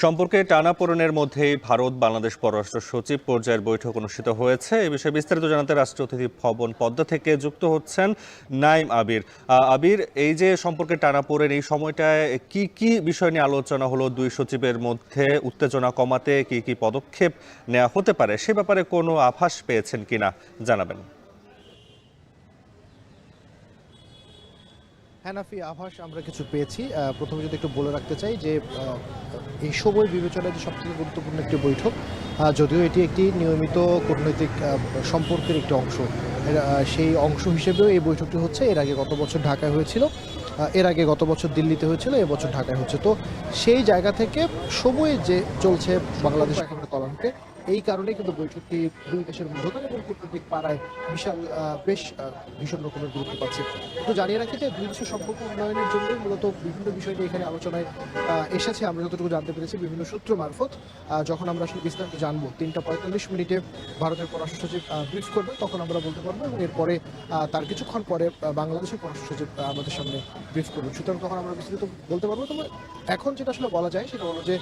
সম্পর্কে টানাপোড়েনের মধ্যেই ভারত বাংলাদেশ পররাষ্ট্র সচিব পর্যায়ের বৈঠক অনুষ্ঠিত হয়েছে। এ বিষয়ে বিস্তারিত জানাতে রাষ্ট্রীয় অতিথি ভবন পদ্মা থেকে যুক্ত হচ্ছেন নাইম আবির। আবির, এই যে সম্পর্কে টানাপোড়েন, এই সময়টায় কি কি বিষয় নিয়ে আলোচনা হলো দুই সচিবের মধ্যে? উত্তেজনা কমাতে কি কি পদক্ষেপ নেওয়া হতে পারে সে ব্যাপারে কোনো আভাস পেয়েছেন কিনা জানাবেন। হ্যানাফি আভাস আমরা কিছু পেয়েছি। প্রথমে যদি একটু বলে রাখতে চাই যে এই সময় বিবেচনায় যে সবথেকে গুরুত্বপূর্ণ একটি বৈঠক, যদিও এটি একটি নিয়মিত কূটনৈতিক সম্পর্কের একটি অংশ, সেই অংশ হিসেবেও এই বৈঠকটি হচ্ছে। এর আগে গত বছর ঢাকায় হয়েছিল, এর আগে গত বছর দিল্লিতে হয়েছিল, এবছর ঢাকায় হচ্ছে। তো সেই জায়গা থেকে সময় যে চলছে বাংলাদেশ একেবারে তলানিতে, এই কারণে কিন্তু বৈঠকটি দুই দেশের মধ্যকার এবং কূটনৈতিক পাড়ায় বেশ ভীষণ রকমের গুরুত্ব পাচ্ছে। তো জানিয়ে রাখি যে দুই দেশের সম্পর্ক উন্নয়নের জন্য মূলত বিভিন্ন বিষয় নিয়ে এখানে আলোচনায় এসেছে। আমরা যতটুকু জানতে পেরেছি বিভিন্ন সূত্র মারফত, যখন আমরা আসলে বিস্তারিত জানবো 3:45 ভারতের পররাষ্ট্র সচিব ব্রিফ করবে, তখন আমরা বলতে পারবো, এবং এরপরে তার কিছুক্ষণ পরে বাংলাদেশের পররাষ্ট্র সচিব আমাদের সামনে ব্রিফ করবেন। সুতরাং তখন আমরা বিস্তারিত বলতে পারবো। তবে এখন যেটা আসলে বলা যায় সেটা হলো যে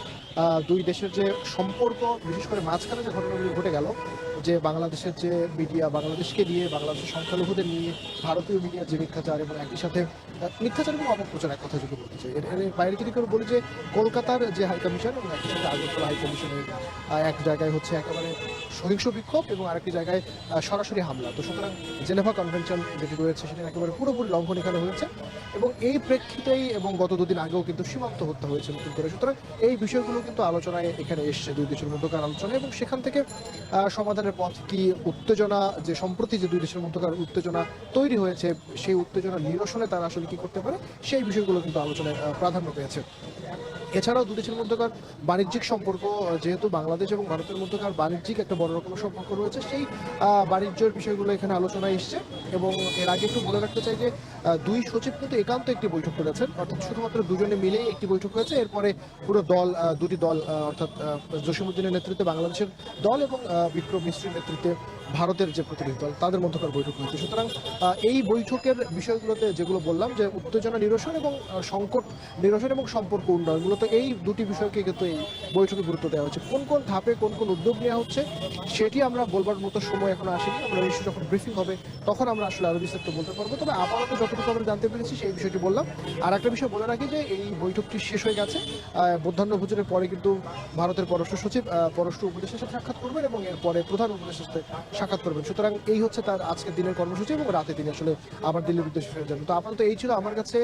দুই দেশের যে সম্পর্ক, বিশেষ করে মাঝখানে যে ঘটনাগুলি ঘটে গেল, যে বাংলাদেশের যে মিডিয়া, বাংলাদেশকে নিয়ে, বাংলাদেশের সংখ্যালঘুদের নিয়ে ভারতীয় মিডিয়ার যে মিথ্যাচার, এবং একই সাথে মিথ্যাচার এবং অপপ্রচার, এক কথা যদি বলতে চাই, এর বাইরে যদি করে বলি যে কলকাতার যে হাইকমিশন এবং একই সাথে আগরতলা হাইকমিশনে এক জায়গায় হচ্ছে একেবারে সহিংস বিক্ষোভ এবং আরেকটি জায়গায় সরাসরি হামলা। তো সুতরাং জেনেভা কনভেনশন যেটি রয়েছে সেটা একেবারে পুরোপুরি লঙ্ঘন এখানে হয়েছে, এবং এই প্রেক্ষিতেই এবং গত দুদিন আগেও কিন্তু সীমান্ত হত্যা হয়েছে নতুন করে। সুতরাং এই বিষয়গুলো কিন্তু আলোচনায় এখানে এসছে দুই দেশের মধ্যকার আলোচনায়, এবং সেখান থেকে সমাধানের পথ কি, উত্তেজনা যে সম্প্রতি যে দুই দেশের মধ্যকার উত্তেজনা তৈরি হয়েছে, সেই উত্তেজনা নিরসনে তারা আসলে কি করতে পারে, সেই বিষয়গুলো কিন্তু আলোচনায় প্রাধান্য পেয়েছে। এছাড়াও দুই দেশের মধ্যকার বাণিজ্যিক সম্পর্ক, যেহেতু বাংলাদেশ এবং ভারতের মধ্যকার বাণিজ্যিক একটা বড় রকমের সম্পর্ক রয়েছে, সেই বাণিজ্যের বিষয়গুলো এখানে আলোচনায় এসছে। এবং এর আগে একটু বলে রাখতে চাই যে দুই সচিব কিন্তু একান্ত একটি বৈঠক করেছেন, অর্থাৎ শুধুমাত্র দুজনে মিলে একটি বৈঠক হয়েছে। এরপরে পুরো দল, দুটি দল, অর্থাৎ জসীমউদ্দিনের নেতৃত্বে বাংলাদেশের দল এবং বিক্রম মিশ্রের নেতৃত্বে ভারতের যে প্রতিনিধি দল, তাদের মধ্যকার বৈঠক হয়েছে। সুতরাং এই বৈঠকের বিষয়গুলোতে যেগুলো বললাম, যে উত্তেজনা নিরসন এবং সংকট নিরসন এবং সম্পর্ক উন্নয়ন, মূলত এই দুটি বিষয়কে কিন্তু এই বৈঠকে গুরুত্ব দেওয়া হচ্ছে। কোন কোন ধাপে কোন কোন উদ্যোগ নেওয়া হচ্ছে সেটি আমরা বলবার মতো সময় এখনো আসেনি। আমরা নিশ্চয়ই যখন ব্রিফিং হবে তখন আমরা আসলে আরো বিস্তারিত বলতে পারবো। তবে আপাতত যতটুকু আমরা জানতে পেরেছি সেই বিষয়টি বললাম। আর একটা বিষয় বলে রাখি যে এই বৈঠকটি শেষ হয়ে গেছে, মধ্যাহ্নভোজনের পরে কিন্তু ভারতের পররাষ্ট্র সচিব পররাষ্ট্র উপদেষ্টার সাথে সাক্ষাৎ করবেন এবং এরপরে প্রধান উপদেষ্টার সাথে সাক্ষাৎ করবেন। সুতরাং এই হচ্ছে তার আজকের দিনের কর্মসূচি, এবং রাতে তিনি আসলে আবার দিল্লির উদ্দেশ্যে ফিরে যাবেন। তো আপাতত এই ছিল আমার কাছে